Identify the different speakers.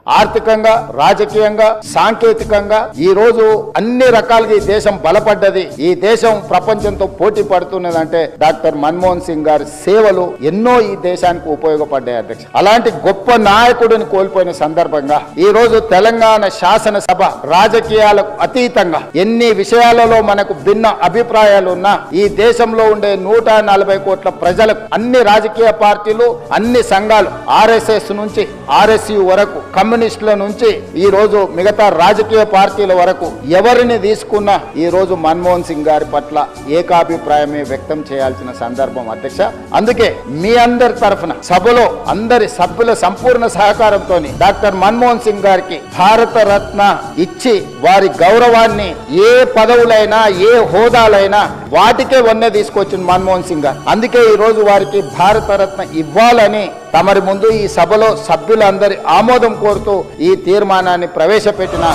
Speaker 1: ఆర్థికంగా, రాజకీయంగా, సాంకేతికంగా ఈ రోజు అన్ని రకాలుగా ఈ దేశం బలపడ్డది. ఈ దేశం ప్రపంచంతో పోటీ పడుతున్నదంటే డాక్టర్ మన్మోహన్ సింగ్ గారి సేవలు ఎన్నో ఈ దేశానికి ఉపయోగపడ్డాయి అధ్యక్ష. అలాంటి గొప్ప నాయకుడిని కోల్పోయిన సందర్భంగా ఈ రోజు తెలంగాణ శాసనసభ రాజకీయాలకు అతీతంగా ఎన్ని విషయాలలో మనకు భిన్న అభిప్రాయాలు ఉన్నా ఈ దేశంలో ఉండే 140 కోట్ల ప్రజలకు అన్ని రాజకీయ పార్టీలు, అన్ని సంఘాలు, ఆర్ఎస్ఎస్ నుంచి ఆర్ఎస్యు వరకు, కమ్యూనిస్టుల నుంచి ఈ రోజు మిగతా రాజకీయ పార్టీల వరకు ఎవరిని తీసుకున్నా ఈ రోజు మన్మోహన్ సింగ్ గారి పట్ల ఏకాభిప్రాయమే వ్యక్తం చేయాల్సిన సందర్భం అధ్యక్ష. అందుకే మీ అందరి తరఫున సభలో అందరి సభ్యుల సంపూర్ణ సహకారంతో డాక్టర్ మన్మోహన్ సింగ్ గారికి భారత రత్న ఇచ్చి వారి గౌరవాన్ని ఏ పదవులైనా ఏ హోదాలైనా వాటికే వన్నె తీసుకొచ్చిన మన్మోహన్ సింగ్ గారు. అందుకే ఈ రోజు వారికి భారత రత్న ఇవ్వాలని తమరి ముందు ఈ సభలో సభ్యులందరి ఆమోదం కోరుతూ ఈ తీర్మానాన్ని ప్రవేశపెట్టిన